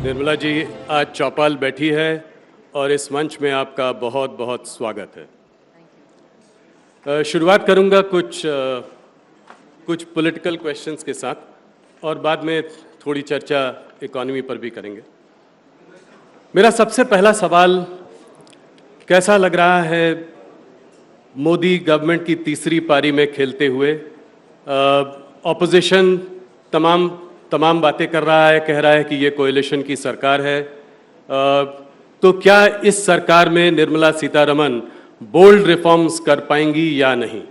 निर्मला जी आज चौपाल बैठी है और इस मंच में आपका बहुत बहुत स्वागत है। शुरुआत करूंगा कुछ पॉलिटिकल क्वेश्चंस के साथ और बाद में थोड़ी चर्चा इकोनॉमी पर भी करेंगे। मेरा सबसे पहला सवाल, कैसा लग रहा है मोदी गवर्नमेंट की तीसरी पारी में खेलते हुए? ऑपोजिशन तमाम बातें कर रहा है, कह रहा है कि ये कोएलिशन की सरकार है। तो क्या इस सरकार में निर्मला सीतारमन बोल्ड रिफॉर्म्स कर पाएंगी या नहीं?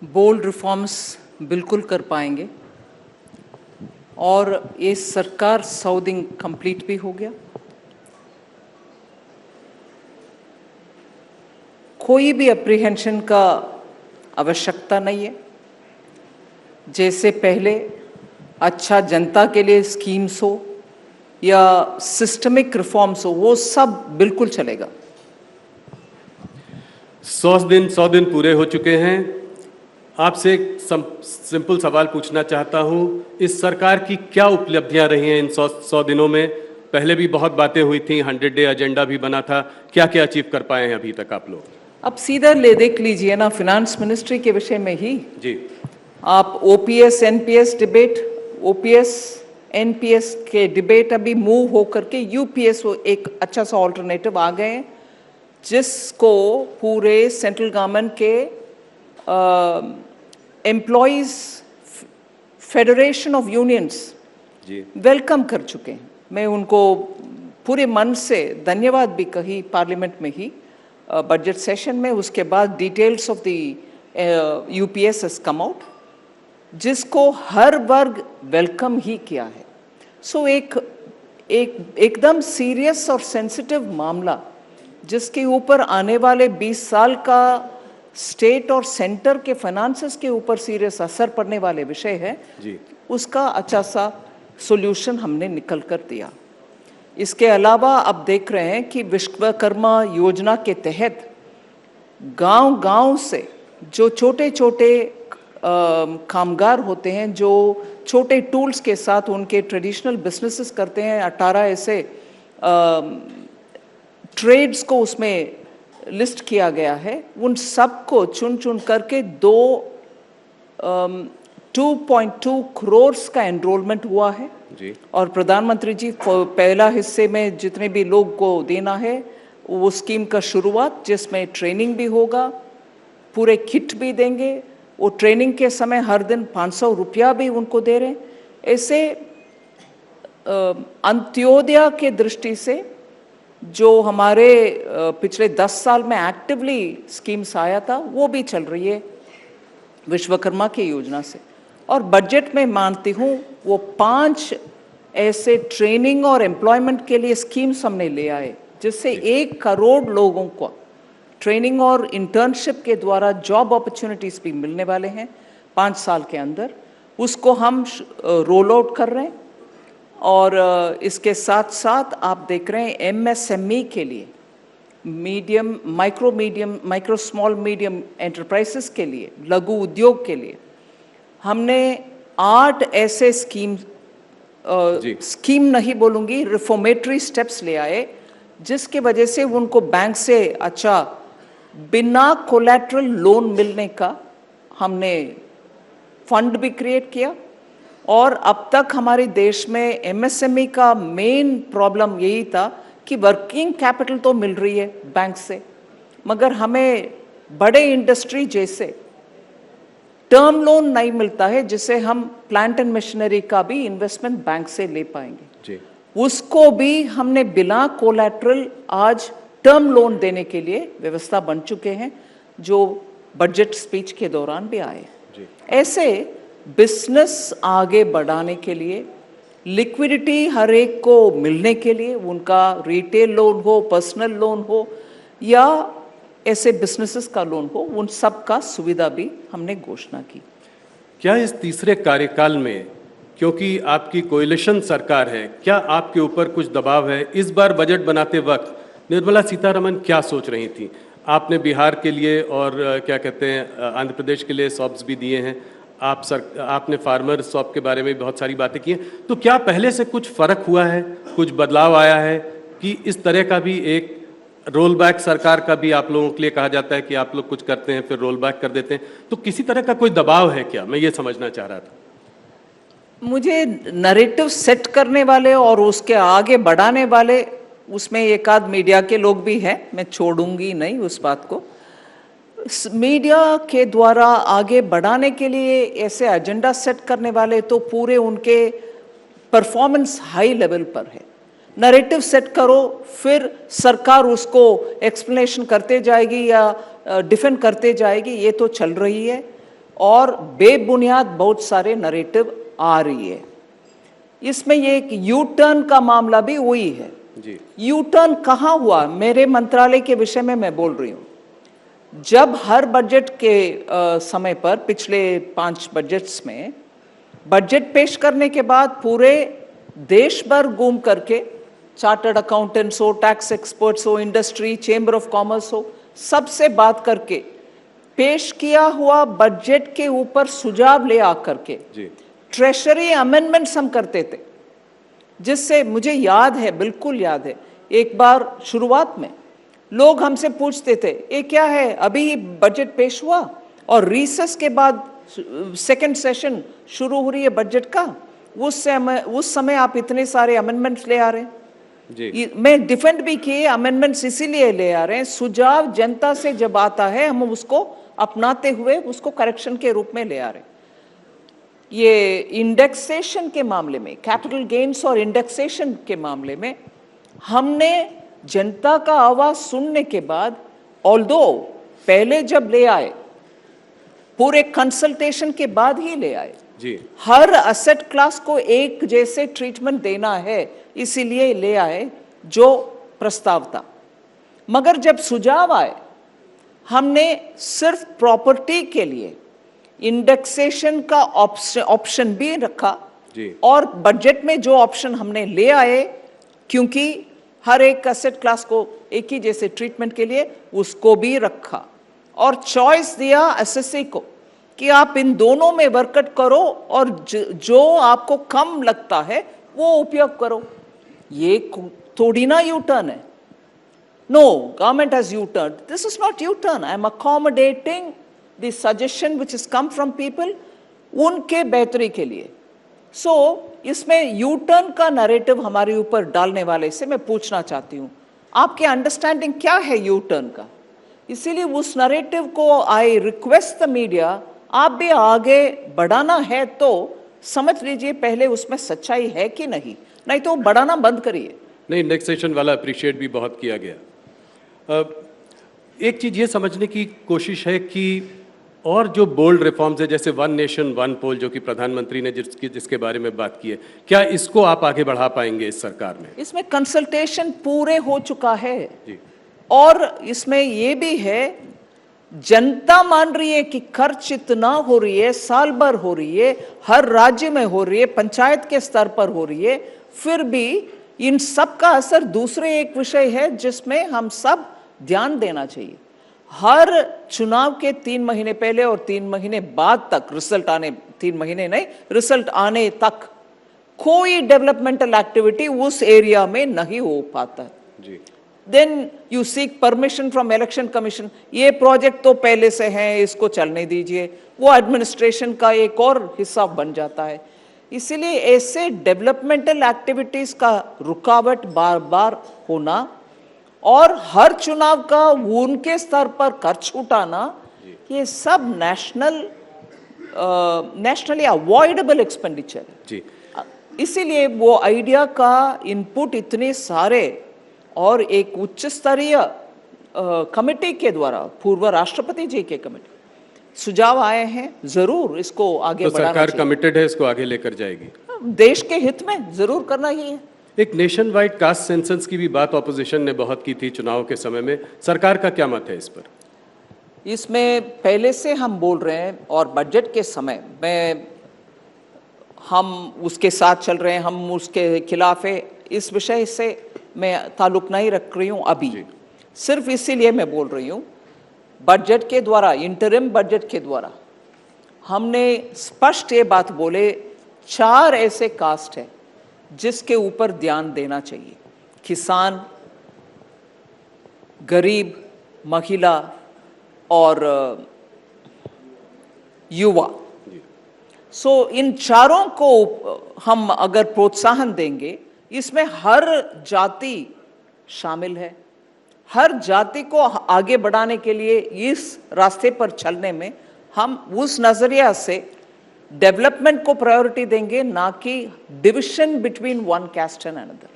बोल्ड रिफॉर्म्स बिल्कुल कर पाएंगे और ये सरकार 100 दिन कंप्लीट भी हो गया। कोई भी अप्रीहेंशन का आवश्यकता नहीं है। जैसे पहले अच्छा जनता के लिए स्कीम्स हो या सिस्टमिक रिफॉर्म्स हो, वो सब बिल्कुल चलेगा। 100 दिन पूरे हो चुके हैं। आपसे एक सिंपल सवाल पूछना चाहता हूं, इस सरकार की क्या उपलब्धियां रही हैं इन 100 दिनों में? पहले भी बहुत बातें हुई थी, 100 डे एजेंडा भी बना था, क्या क्या अचीव कर पाए हैं अभी तक आप लोग? अब सीधा देख लीजिए ना, फिनांस मिनिस्ट्री के विषय में ही जी आप OPS NPS debate, OPS NPS के डिबेट अभी मूव हो करके यूपीएस एक अच्छा सा ऑल्टरनेटिव आ गए हैं, जिसको पूरे सेंट्रल गवर्नमेंट के employees federation of unions welcome कर चुके हैं। मैं उनको पूरे मन से धन्यवाद भी कही पार्लियामेंट में ही बजट सेशन में। उसके बाद details of the UPS has come out, जिसको हर वर्ग वेलकम ही किया है। सो एकदम सीरियस और सेंसिटिव मामला, जिसके ऊपर आने वाले 20 साल का स्टेट और सेंटर के फाइनेंसेस के ऊपर सीरियस असर पड़ने वाले विषय है जी। उसका अच्छा सा सॉल्यूशन हमने निकल कर दिया। इसके अलावा अब देख रहे हैं कि विश्वकर्मा योजना के तहत गांव-गांव से जो छोटे-छोटे कामगार होते हैं, जो छोटे टूल्स के साथ उनके ट्रेडिशनल बिजनेसेस करते हैं, 18 ऐसे ट्रेड्स को उसमें लिस्ट किया गया है। उन सबको चुन करके 2.2 करोड़ का एनरोलमेंट हुआ है जी। और प्रधानमंत्री जी पहला हिस्से में जितने भी लोग को देना है वो स्कीम का शुरुआत, जिसमें ट्रेनिंग भी होगा, पूरे किट भी देंगे। वो ट्रेनिंग के समय हर दिन 500 रुपया भी उनको दे रहे हैं। ऐसे अंत्योदय के दृष्टि से जो हमारे पिछले 10 साल में एक्टिवली स्कीम्स आया था, वो भी चल रही है विश्वकर्मा की योजना से। और बजट में मानती हूँ वो 5 ऐसे ट्रेनिंग और एम्प्लॉयमेंट के लिए स्कीम्स हमने ले आए, जिससे 1 करोड़ लोगों को ट्रेनिंग और इंटर्नशिप के द्वारा जॉब अपॉर्चुनिटीज भी मिलने वाले हैं 5 साल के अंदर। उसको हम रोल आउट कर रहे हैं। और इसके साथ साथ आप देख रहे हैं एमएसएमई के लिए, माइक्रो स्मॉल मीडियम एंटरप्राइजेस के लिए, लघु उद्योग के लिए हमने 8 ऐसे स्कीम नहीं बोलूँगी, रिफॉर्मेटरी स्टेप्स ले आए, जिसके वजह से उनको बैंक से अच्छा बिना कोलैटरल लोन मिलने का हमने फंड भी क्रिएट किया। और अब तक हमारे देश में एमएसएमई का मेन प्रॉब्लम यही था कि वर्किंग कैपिटल तो मिल रही है बैंक से, मगर हमें बड़े इंडस्ट्री जैसे टर्म लोन नहीं मिलता है, जिसे हम प्लांट एंड मशीनरी का भी इन्वेस्टमेंट बैंक से ले पाएंगे जी। उसको भी हमने बिना कोलैटरल आज टर्म लोन देने के लिए व्यवस्था बन चुके हैं, जो बजट स्पीच के दौरान भी आए जी। ऐसे बिजनेस आगे बढ़ाने के लिए, लिक्विडिटी हर एक को मिलने के लिए, उनका रिटेल लोन हो, पर्सनल लोन हो या ऐसे बिजनेसेस का लोन हो, उन सब का सुविधा भी हमने घोषणा की। क्या इस तीसरे कार्यकाल में, क्योंकि आपकी कोएलिशन सरकार है, क्या आपके ऊपर कुछ दबाव है? इस बार बजट बनाते वक्त निर्मला सीतारमन क्या सोच रही थी? आपने बिहार के लिए और क्या कहते हैं आंध्र प्रदेश के लिए सॉब्स भी दिए हैं, आपने फार्मर शॉप के बारे में भी बहुत सारी बातें की हैं, तो क्या पहले से कुछ फर्क हुआ है, कुछ बदलाव आया है कि इस तरह का भी एक रोल बैक सरकार का भी आप लोगों के लिए कहा जाता है कि आप लोग कुछ करते हैं फिर रोल बैक कर देते हैं, तो किसी तरह का कोई दबाव है क्या? मैं ये समझना चाह रहा था। मुझे नैरेटिव सेट करने वाले और उसके आगे बढ़ाने वाले, उसमें एक आध मीडिया के लोग भी हैं, मैं छोड़ूंगी नहीं उस बात को। मीडिया के द्वारा आगे बढ़ाने के लिए ऐसे एजेंडा सेट करने वाले तो पूरे उनके परफॉर्मेंस हाई लेवल पर है। नैरेटिव सेट करो, फिर सरकार उसको एक्सप्लेनेशन करते जाएगी या डिफेंड करते जाएगी, ये तो चल रही है। और बेबुनियाद बहुत सारे नैरेटिव आ रही है। इसमें ये एक यू टर्न का मामला भी हुई है जी। यू टर्न कहाँ हुआ? मेरे मंत्रालय के विषय में मैं बोल रही हूँ। जब हर बजट के समय पर पिछले 5 बजट्स में बजट पेश करने के बाद पूरे देश भर घूम करके चार्टर्ड अकाउंटेंट्स हो, टैक्स एक्सपर्ट्स हो, इंडस्ट्री, चेंबर ऑफ कॉमर्स हो, सबसे बात करके पेश किया हुआ बजट के ऊपर सुझाव ले आकर के ट्रेशरी अमेंडमेंट्स हम करते थे, जिससे मुझे याद है, बिल्कुल याद है, एक बार शुरुआत में लोग हमसे पूछते थे ये क्या है, अभी बजट पेश हुआ और रिसेस के बाद सेकंड सेशन शुरू हो रही है बजट का, उस समय आप इतने सारे अमेंडमेंट्स ले आ रहे हैं जी। मैं डिफेंड भी किए, अमेंडमेंट्स इसीलिए ले आ रहे हैं, सुझाव जनता से जब आता है हम उसको अपनाते हुए उसको करेक्शन के रूप में ले आ रहे हैं। ये इंडेक्सेशन के मामले में, कैपिटल गेन्स और इंडेक्सेशन के मामले में हमने जनता का आवाज सुनने के बाद, ऑल्दो पहले जब ले आए पूरे कंसल्टेशन के बाद ही ले आए जी। हर असेट क्लास को एक जैसे ट्रीटमेंट देना है इसीलिए ले आए जो प्रस्ताव था। मगर जब सुझाव आए, हमने सिर्फ प्रॉपर्टी के लिए इंडेक्सेशन का ऑप्शन भी रखा जी। और बजट में जो ऑप्शन हमने ले आए, क्योंकि हर एक एसेट क्लास को एक ही जैसे ट्रीटमेंट के लिए, उसको भी रखा और चॉइस दिया एसएससी को कि आप इन दोनों में वर्कआउट करो और जो आपको कम लगता है वो उपयोग करो। ये थोड़ी ना यू टर्न है। No, government has U turn, this is not U turn, I am accommodating the suggestion which is come from people, उनके बेहतरी के लिए। सो इसमें यू टर्न का नैरेटिव हमारे ऊपर डालने वाले से मैं पूछना चाहती हूँ, आपके अंडरस्टैंडिंग क्या है यू टर्न का? इसीलिए उस नैरेटिव को आई रिक्वेस्ट द मीडिया, आप भी आगे बढ़ाना है तो समझ लीजिए पहले उसमें सच्चाई है कि नहीं, नहीं तो बढ़ाना बंद करिए। नहीं, इंडेक्सेशन वाला अप्रिशिएट भी बहुत किया गया। एक चीज़ ये समझने की कोशिश है कि और जो बोल्ड रिफॉर्म्स है, जैसे वन नेशन वन पोल जो कि प्रधानमंत्री ने जिसके बारे में बात की है, क्या इसको आप आगे बढ़ा पाएंगे इस सरकार में? इसमें कंसल्टेशन पूरे हो चुका है जी। और इसमें ये भी है, जनता मान रही है कि खर्च इतना हो रही है, साल भर हो रही है, हर राज्य में हो रही है, पंचायत के स्तर पर हो रही है, फिर भी इन सब का असर दूसरे एक विषय है जिसमें हम सब ध्यान देना चाहिए। हर चुनाव के 3 महीने पहले और 3 महीने बाद तक रिजल्ट आने, 3 महीने नहीं, रिजल्ट आने तक कोई डेवलपमेंटल एक्टिविटी उस एरिया में नहीं हो पाता जी। Then you seek permission from election commission, ये प्रोजेक्ट तो पहले से है, इसको चलने दीजिए, वो एडमिनिस्ट्रेशन का एक और हिस्सा बन जाता है। इसीलिए ऐसे डेवलपमेंटल एक्टिविटीज का रुकावट बार बार होना और हर चुनाव का उनके स्तर पर खर्च उठाना, ये सब नेशनली अवॉइडेबल एक्सपेंडिचर है जी। इसीलिए वो आइडिया का इनपुट इतने सारे और एक उच्च स्तरीय कमेटी के द्वारा, पूर्व राष्ट्रपति जी के कमेटी सुझाव आए हैं, जरूर इसको आगे बढ़ाना चाहिए। सरकार कमिटेड है, इसको आगे लेकर जाएगी, देश के हित में जरूर करना ही है। एक नेशन वाइड कास्ट सेंसस की भी बात ऑपोजिशन ने बहुत की थी चुनाव के समय में, सरकार का क्या मत है इस पर? इसमें पहले से हम बोल रहे हैं और बजट के समय में हम उसके साथ चल रहे हैं, हम उसके खिलाफ है, इस विषय से मैं ताल्लुक नहीं रख रही हूँ अभी, सिर्फ इसीलिए मैं बोल रही हूँ बजट के द्वारा, इंटरिम बजट के द्वारा हमने स्पष्ट ये बात बोले 4 ऐसे कास्ट हैं जिसके ऊपर ध्यान देना चाहिए, किसान, गरीब, महिला और युवा। सो इन चारों को हम अगर प्रोत्साहन देंगे, इसमें हर जाति शामिल है। हर जाति को आगे बढ़ाने के लिए इस रास्ते पर चलने में हम उस नजरिया से डेवलपमेंट को प्रायोरिटी देंगे, ना कि division between one cast and another.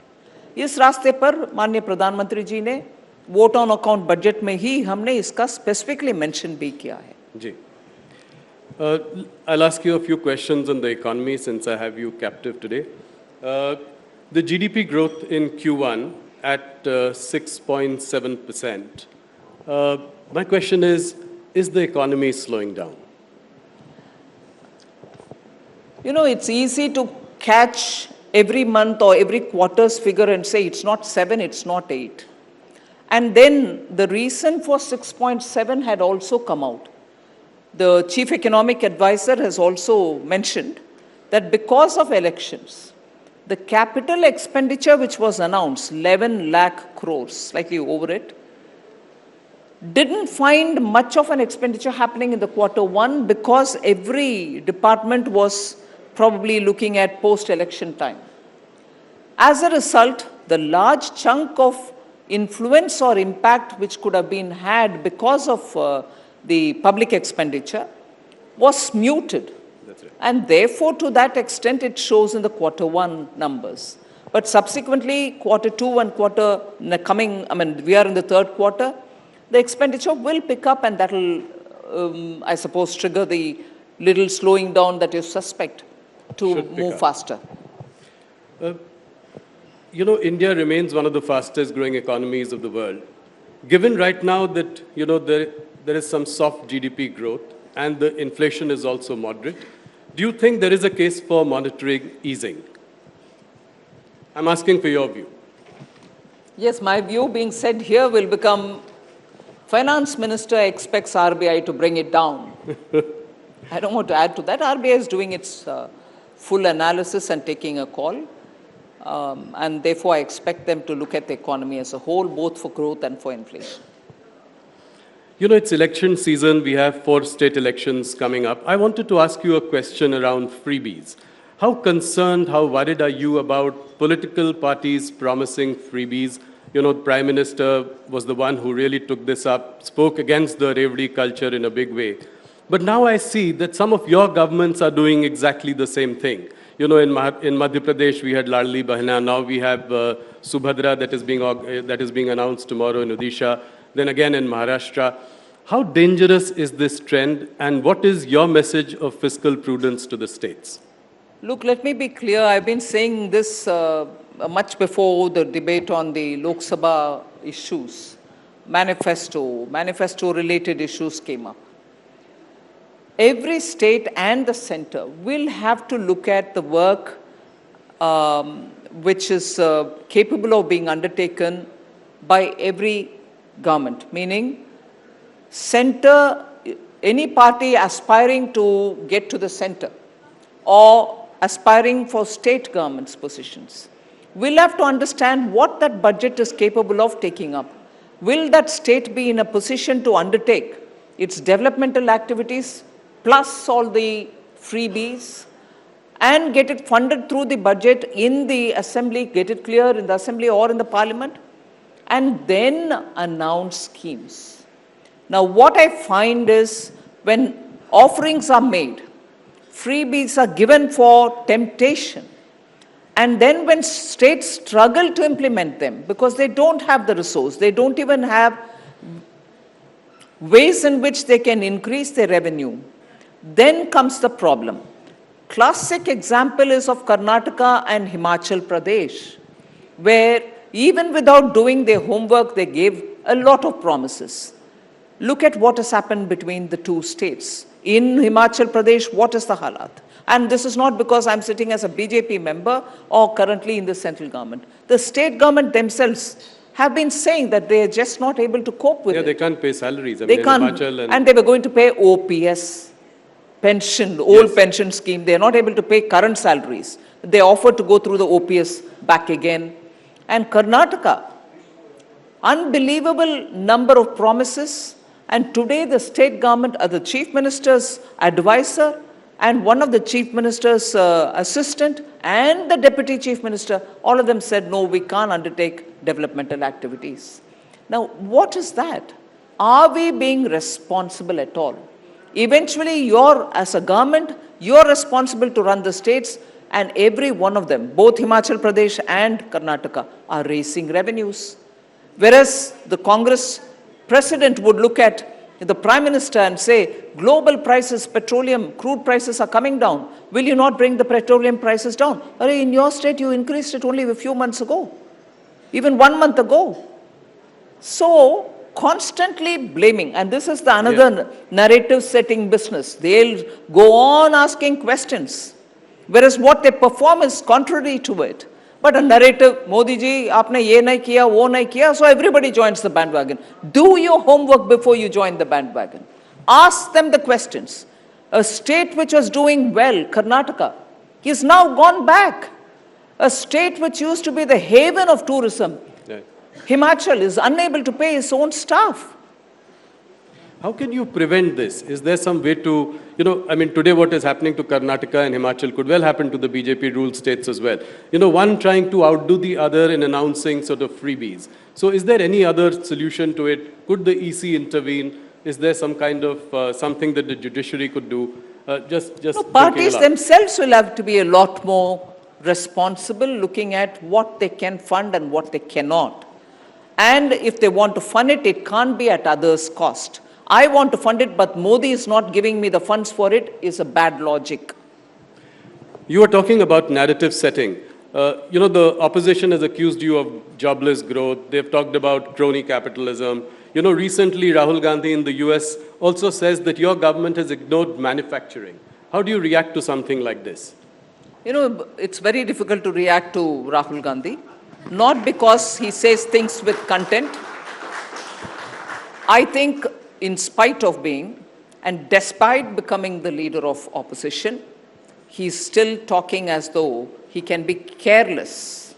इस रास्ते पर माननीय प्रधानमंत्री जी ने वोट ऑन अकाउंट बजट में ही हमने इसका स्पेसिफिकली मेंशन भी किया है। जी, I'll ask you a few questions on the economy since I have you captive today. The GDP growth in Q1 at 6.7%. My question is the economy slowing down? You know, it's easy to catch every month or every quarter's figure and say it's not 7, it's not 8. And then the reason for 6.7 had also come out. The chief economic advisor has also mentioned that because of elections, the capital expenditure which was announced, 11 lakh crores, slightly over it, didn't find much of an expenditure happening in the Q1 because every department was probably looking at post-election time. As a result, the large chunk of influence or impact which could have been had because of the public expenditure was muted. That's right. And therefore, to that extent, it shows in the Q1 numbers. But subsequently, Q2 and we are in the third quarter, the expenditure will pick up, and that will, I suppose, trigger the little slowing down that you suspect to move faster. You know, India remains one of the fastest growing economies of the world. Given right now that, you know, there is some soft GDP growth and the inflation is also moderate, do you think there is a case for monetary easing? I'm asking for your view. Yes, my view being said here will become Finance Minister expects RBI to bring it down. I don't want to add to that. RBI is doing its full analysis and taking a call. And therefore, I expect them to look at the economy as a whole, both for growth and for inflation. You know, it's election season. We have 4 state elections coming up. I wanted to ask you a question around freebies. How concerned, how worried are you about political parties promising freebies? You know, the Prime Minister was the one who really took this up, spoke against the Revdi culture in a big way. But now I see that some of your governments are doing exactly the same thing. You know, in Madhya Pradesh, we had Ladli Bahna. Now we have Subhadra that is being announced tomorrow in Odisha. Then again in Maharashtra. How dangerous is this trend, and what is your message of fiscal prudence to the states? Look, let me be clear. I've been saying this much before the debate on the Lok Sabha issues. Manifesto-related issues came up. Every state and the center will have to look at the work which is capable of being undertaken by every government, meaning center, any party aspiring to get to the center or aspiring for state government's positions will have to understand what that budget is capable of taking up. Will that state be in a position to undertake its developmental activities plus all the freebies and get it funded through the budget in the assembly, get it clear in the assembly or in the parliament, and then announce schemes. Now, what I find is when offerings are made, freebies are given for temptation, and then when states struggle to implement them because they don't have the resource, they don't even have ways in which they can increase their revenue, then comes the problem. Classic example is of Karnataka and Himachal Pradesh, where even without doing their homework, they gave a lot of promises. Look at what has happened between the two states. In Himachal Pradesh, what is the halat? And this is not because I'm sitting as a BJP member or currently in the central government. The state government themselves have been saying that they are just not able to cope with it. Yeah, they can't pay salaries. They can't, and they were going to pay OPS. pension, old Yes. pension scheme. They are not able to pay current salaries. They offer to go through the OPS back again. And Karnataka, unbelievable number of promises. And today the state government, the chief minister's advisor and one of the chief minister's assistant and the deputy chief minister, all of them said, no, we can't undertake developmental activities. Now, what is that? Are we being responsible at all? Eventually, as a government, you're responsible to run the states, and every one of them, both Himachal Pradesh and Karnataka, are raising revenues. Whereas the Congress president would look at the Prime Minister and say, global prices, petroleum, crude prices are coming down. Will you not bring the petroleum prices down? In your state, you increased it only a few months ago, even 1 month ago. So, constantly blaming, and this is the another narrative setting business. They'll go on asking questions, whereas what they perform is contrary to it. But a narrative, Modi ji, aapne ye nahi kiya, wo nahi kiya, so everybody joins the bandwagon. Do your homework before you join the bandwagon. Ask them the questions. A state which was doing well, Karnataka, is now gone back. A state which used to be the haven of tourism, Himachal, is unable to pay its own staff. How can you prevent this? Is there some way to, today what is happening to Karnataka and Himachal could well happen to the BJP ruled states as well. One trying to outdo the other in announcing sort of freebies. So is there any other solution to it? Could the EC intervene? Is there some kind of something that the judiciary could do? Parties themselves will have to be a lot more responsible, looking at what they can fund and what they cannot. And if they want to fund it, it can't be at others' cost. I want to fund it, but Modi is not giving me the funds for it, is a bad logic. You are talking about narrative setting. The opposition has accused you of jobless growth. They've talked about crony capitalism. Recently Rahul Gandhi in the US also says that your government has ignored manufacturing. How do you react to something like this? It's very difficult to react to Rahul Gandhi. Not because he says things with content. I think in spite of being, and despite becoming the leader of opposition, he's still talking as though he can be careless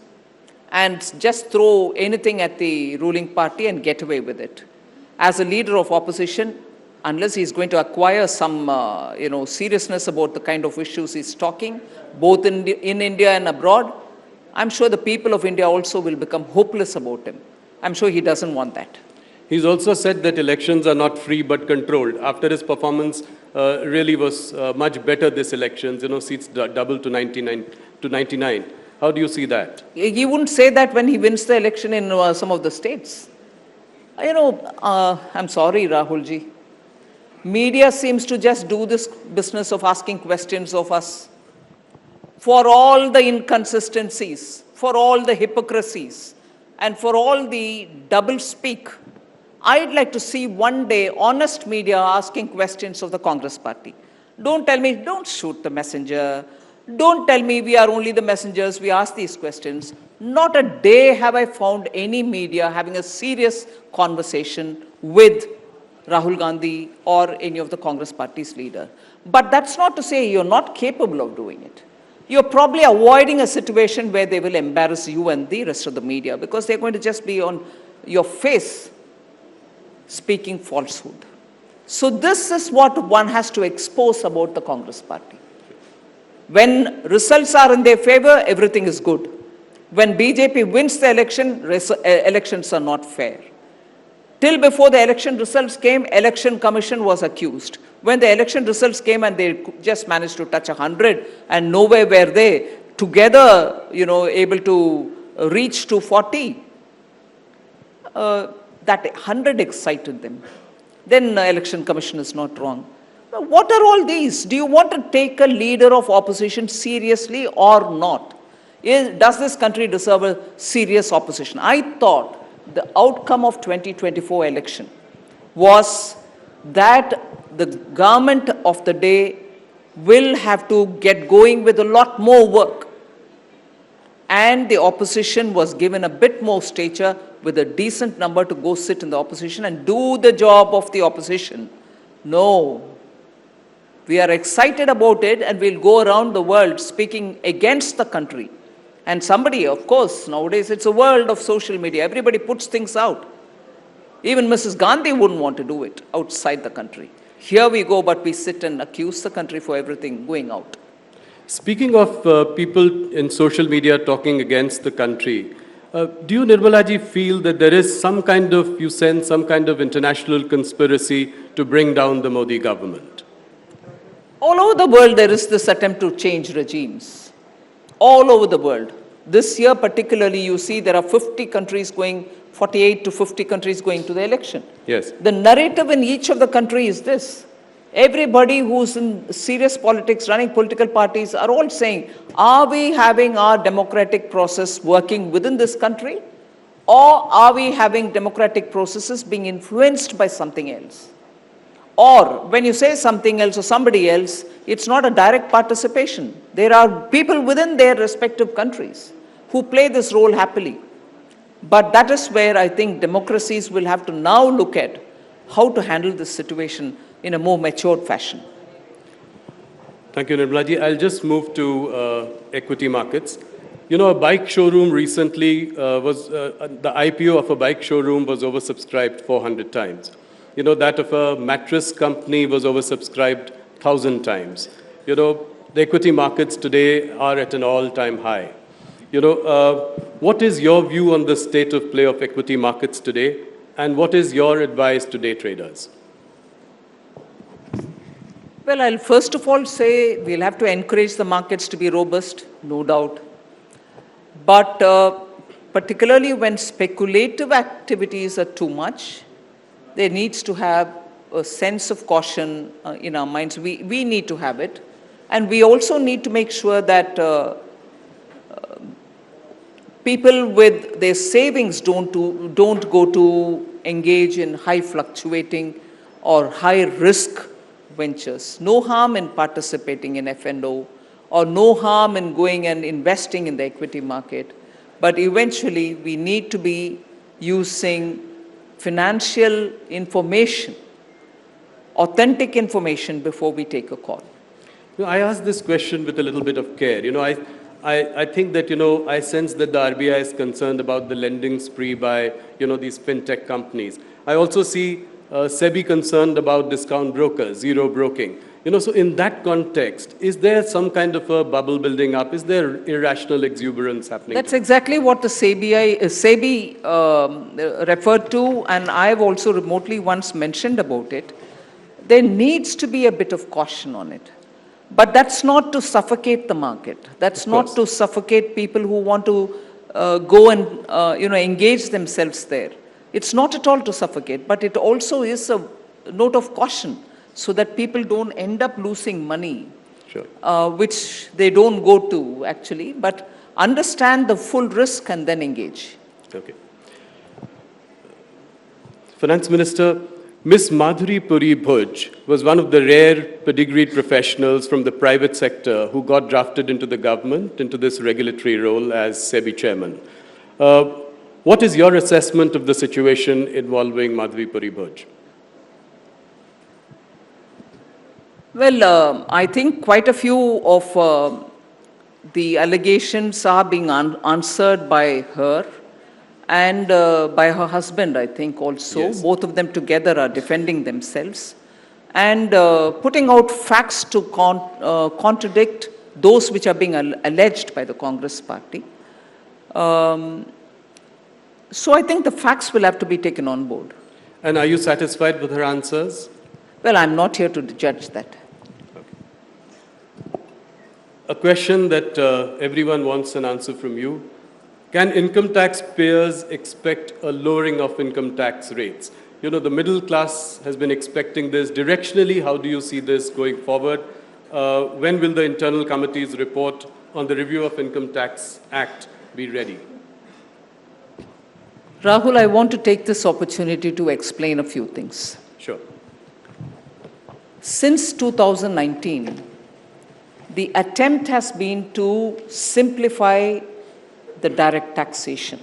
and just throw anything at the ruling party and get away with it. As a leader of opposition, unless he's going to acquire some, seriousness about the kind of issues he's talking, both in India and abroad, I'm sure the people of India also will become hopeless about him. I'm sure he doesn't want that. He's also said that elections are not free but controlled. After his performance really was much better this elections, seats doubled to 99. How do you see that? He wouldn't say that when he wins the election in some of the states. I'm sorry, Rahul ji. Media seems to just do this business of asking questions of us. For all the inconsistencies, for all the hypocrisies, and for all the double-speak, I'd like to see one day honest media asking questions of the Congress party. Don't tell me, don't shoot the messenger. Don't tell me we are only the messengers, we ask these questions. Not a day have I found any media having a serious conversation with Rahul Gandhi or any of the Congress party's leader. But that's not to say you're not capable of doing it. You're probably avoiding a situation where they will embarrass you and the rest of the media because they're going to just be on your face speaking falsehood. So this is what one has to expose about the Congress party. When results are in their favor, everything is good. When BJP wins the election, elections are not fair. Till before the election results came, Election Commission was accused. When the election results came and they just managed to touch 100 and nowhere were they together, able to reach to 40, that 100 excited them. Then Election Commission is not wrong. What are all these? Do you want to take a leader of opposition seriously or not? Does this country deserve a serious opposition? I thought the outcome of 2024 election was that the government of the day will have to get going with a lot more work. And the opposition was given a bit more stature with a decent number to go sit in the opposition and do the job of the opposition. No. We are excited about it and we'll go around the world speaking against the country. And somebody, of course, nowadays it's a world of social media. Everybody puts things out. Even Mrs. Gandhi wouldn't want to do it outside the country. Here we go, but we sit and accuse the country for everything going out. Speaking of people in social media talking against the country, do you, Nirmala ji, feel that there is some kind of, you sense some kind of international conspiracy to bring down the Modi government? All over the world, there is this attempt to change regimes. All over the world. This year particularly, you see there are 50 countries going, 48 to 50 countries going to the election. Yes. The narrative in each of the country is this. Everybody who's in serious politics, running political parties, are all saying, are we having our democratic process working within this country? Or are we having democratic processes being influenced by something else? Or when you say something else or somebody else, it's not a direct participation. There are people within their respective countries who play this role happily. But that is where I think democracies will have to now look at how to handle this situation in a more matured fashion. Thank you, Nirmala ji. I'll just move to equity markets. You know, a bike showroom recently the IPO of a bike showroom was oversubscribed 400 times. You know, that of a mattress company was oversubscribed 1,000 times. You know, the equity markets today are at an all-time high. You know, what is your view on the state of play of equity markets today, and what is your advice to day traders? Well, I'll first of all say we'll have to encourage the markets to be robust, no doubt. But particularly when speculative activities are too much, there needs to have a sense of caution in our minds. We need to have it. And we also need to make sure that people with their savings don't go to engage in high fluctuating or high risk ventures. No harm in participating in F&O, or no harm in going and investing in the equity market. But eventually we need to be using financial information, authentic information before we take a call. You know, I asked this question with a little bit of care. You know, I think that, you know, I sense that the RBI is concerned about the lending spree by, you know, these fintech companies. I also see SEBI concerned about discount brokers, zero broking. You know, so in that context, is there some kind of a bubble building up? Is there irrational exuberance happening? That's exactly what the SEBI referred to, and I've also remotely once mentioned about it. There needs to be a bit of caution on it. But that's not to suffocate the market. That's not to suffocate people who want to go and you know, engage themselves there. It's not at all to suffocate, but it also is a note of caution so that people don't end up losing money, which they don't go to actually, but understand the full risk and then engage. Okay. Finance Minister, Ms. Madu Puri was one of the rare pedigreed professionals from the private sector who got drafted into the government, into this regulatory role as SEBI chairman. What is your assessment of the situation involving Madu Puri? Well, I think quite a few of the allegations are being answered by her and by her husband, I think also. Yes. Both of them together are defending themselves and putting out facts to contradict those which are being alleged by the Congress party. So I think the facts will have to be taken on board. And are you satisfied with her answers? Well, I'm not here to judge that. A question that everyone wants an answer from you. Can income tax payers expect a lowering of income tax rates? You know, the middle class has been expecting this. Directionally, how do you see this going forward? When will the internal committee's report on the review of Income Tax Act be ready? Rahul, I want to take this opportunity to explain a few things. Sure. Since 2019, the attempt has been to simplify the direct taxation.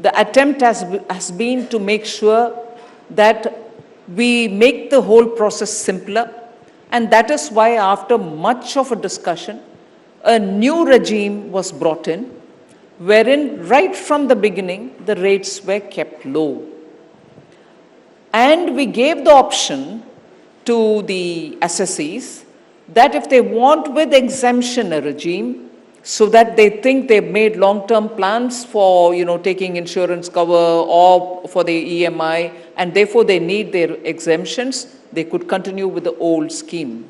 The attempt has been to make sure that we make the whole process simpler, And that is why after much of a discussion, a new regime was brought in, wherein right from the beginning, the rates were kept low. And we gave the option to the assessees that if they want with exemption a regime, so that they think they've made long-term plans for, taking insurance cover or for the EMI, and therefore they need their exemptions, they could continue with the old scheme.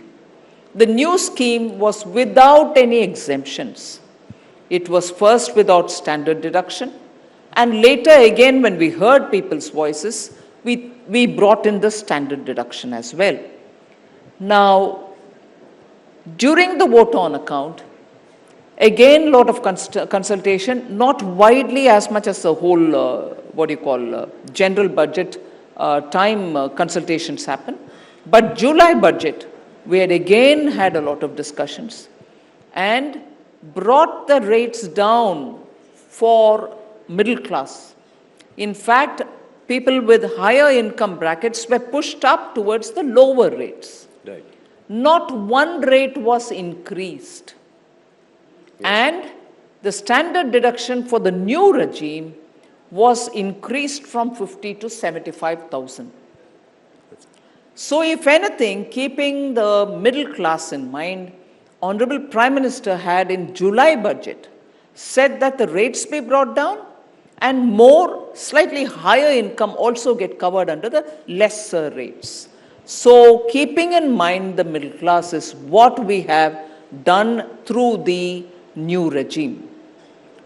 The new scheme was without any exemptions. It was first without standard deduction, and later again when we heard people's voices, we brought in the standard deduction as well. Now, during the vote on account, again, lot of consultation, not widely as much as the whole, general budget time consultations happen. But July budget, we had again had a lot of discussions and brought the rates down for middle class. In fact, people with higher income brackets were pushed up towards the lower rates. Right. Not one rate was increased. Yes. And the standard deduction for the new regime was increased from 50 to 75,000. So if anything, keeping the middle class in mind, Honorable Prime Minister had in July budget said that the rates be brought down and more slightly higher income also get covered under the lesser rates. So keeping in mind the middle class is what we have done through the new regime,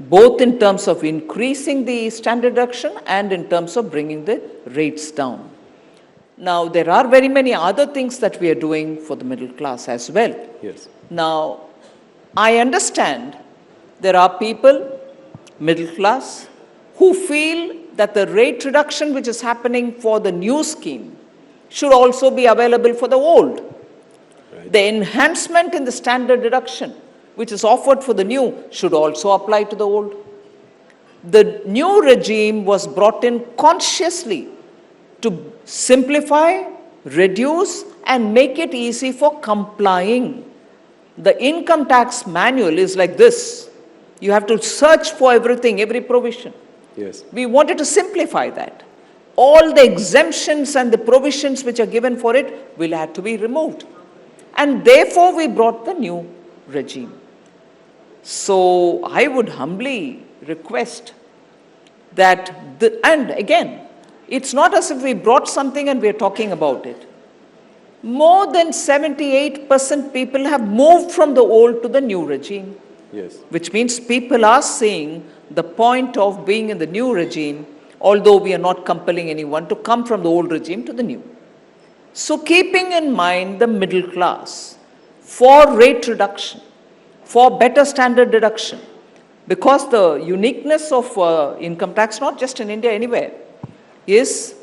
both in terms of increasing the standard deduction and in terms of bringing the rates down. Now, there are very many other things that we are doing for the middle class as well. Yes. Now, I understand there are people, middle class, who feel that the rate reduction which is happening for the new scheme should also be available for the old. Right. The enhancement in the standard deduction which is offered for the new should also apply to the old. The new regime was brought in consciously to simplify, reduce, and make it easy for complying. The income tax manual is like this. You have to search for everything, every provision. Yes. We wanted to simplify that. All the exemptions and the provisions which are given for it will have to be removed. And therefore, we brought the new regime. So, I would humbly request that, and again, it's not as if we brought something and we're talking about it. More than 78% people have moved from the old to the new regime. Yes. Which means people are seeing the point of being in the new regime, although we are not compelling anyone to come from the old regime to the new. So keeping in mind the middle class, for rate reduction, for better standard deduction, because the uniqueness of income tax, not just in India, anywhere, is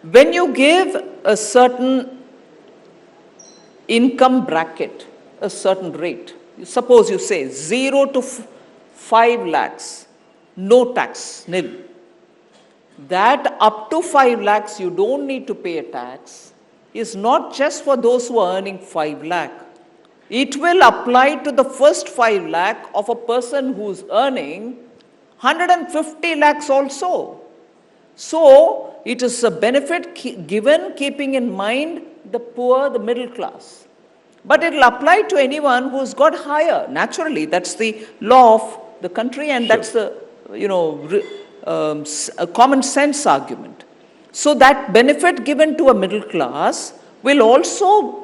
when you give a certain income bracket, a certain rate, suppose you say 0 to 5 lakhs, no tax, nil. That up to 5 lakhs you don't need to pay a tax is not just for those who are earning 5 lakh. It will apply to the first 5 lakh of a person who's earning 150 lakhs also. So, it is a benefit given keeping in mind the poor, the middle class. But it will apply to anyone who's got higher. Naturally, that's the law of the country and that's the, a common sense argument. So, that benefit given to a middle class will also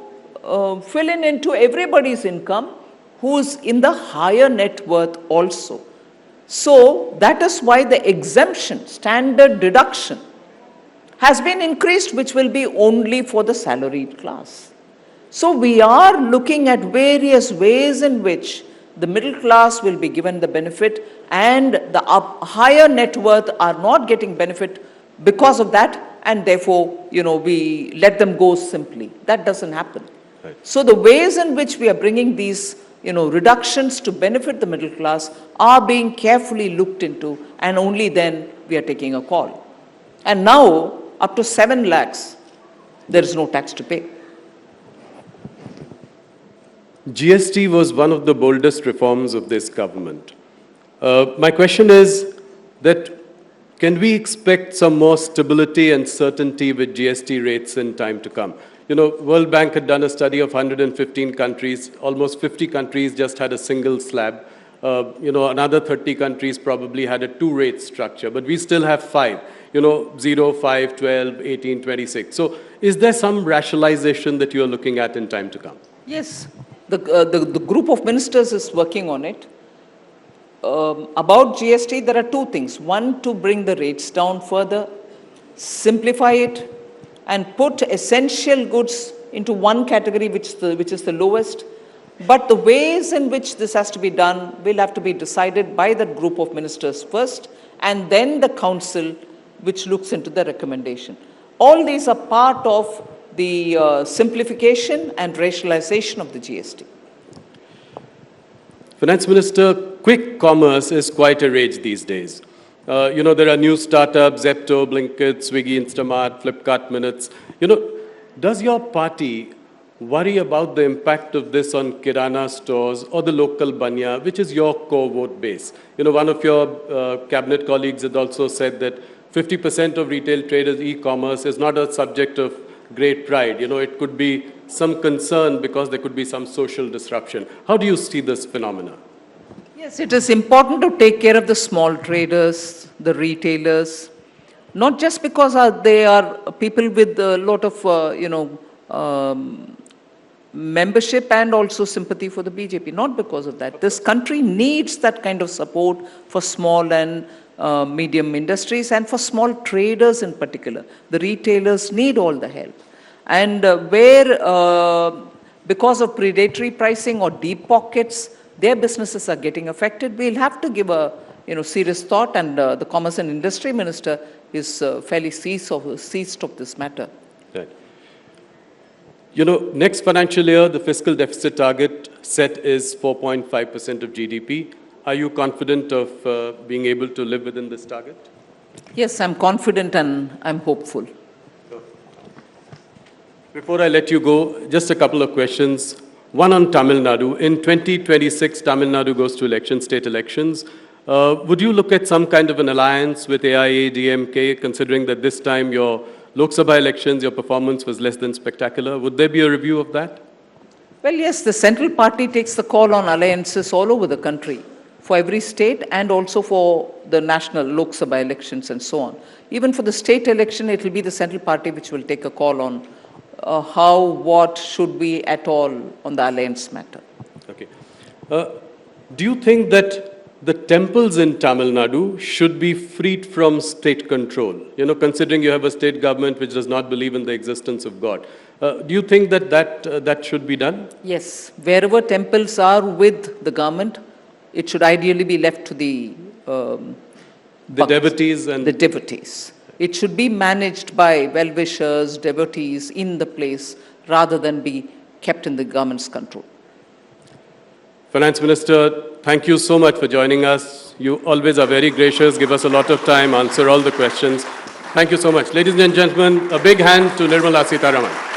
fill in into everybody's income who's in the higher net worth also. So, that is why the exemption, standard deduction, has been increased, which will be only for the salaried class. So, we are looking at various ways in which the middle class will be given the benefit and the higher net worth are not getting benefit because of that, and therefore, we let them go simply. That doesn't happen. Right. So, the ways in which we are bringing these reductions to benefit the middle class are being carefully looked into, and only then we are taking a call. And now, up to 7 lakhs, there is no tax to pay. GST was one of the boldest reforms of this government. My question is that can we expect some more stability and certainty with GST rates in time to come? You know, World Bank had done a study of 115 countries. Almost 50 countries just had a single slab. You know, another 30 countries probably had a two-rate structure, but we still have 5. You know, 0, 5, 12, 18, 26. So is there some rationalization that you are looking at in time to come? Yes, the group of ministers is working on it. About GST, there are two things. One, to bring the rates down further, simplify it, and put essential goods into one category, which is the lowest. But the ways in which this has to be done will have to be decided by that group of ministers first, and then the council, which looks into the recommendation. All these are part of the simplification and rationalization of the GST. Finance Minister, quick commerce is quite a rage these days. You know, there are new startups, Zepto, Blinkit, Swiggy, Instamart, Flipkart Minutes. You know, does your party worry about the impact of this on Kirana stores or the local banya, which is your core vote base? You know, one of your cabinet colleagues had also said that 50% of retail traders e-commerce is not a subject of great pride. You know, it could be some concern because there could be some social disruption. How do you see this phenomena? Yes, it is important to take care of the small traders, the retailers, not just because they are people with a lot of, membership and also sympathy for the BJP, not because of that. This country needs that kind of support for small and medium industries and for small traders in particular. The retailers need all the help. And because of predatory pricing or deep pockets, their businesses are getting affected, we'll have to give a serious thought, and the Commerce and Industry Minister is fairly seized of this matter. Right. You know, next financial year, the fiscal deficit target set is 4.5% of GDP. Are you confident of being able to live within this target? Yes, I'm confident and I'm hopeful. Before I let you go, just a couple of questions. One on Tamil Nadu. In 2026, Tamil Nadu goes to state elections. Would you look at some kind of an alliance with AIA, DMK, considering that this time your Lok Sabha elections, your performance was less than spectacular? Would there be a review of that? Well, yes, the central party takes the call on alliances all over the country, for every state and also for the national Lok Sabha elections and so on. Even for the state election, it will be the central party which will take a call on what should be at all on the alliance matter. Okay. Do you think that the temples in Tamil Nadu should be freed from state control? You know, considering you have a state government which does not believe in the existence of God. Do you think that should be done? Yes. Wherever temples are with the government, it should ideally be left to the devotees and the devotees. It should be managed by well-wishers, devotees in the place, rather than be kept in the government's control. Finance Minister, thank you so much for joining us. You always are very gracious, give us a lot of time, answer all the questions. Thank you so much. Ladies and gentlemen, a big hand to Nirmala Sitharaman.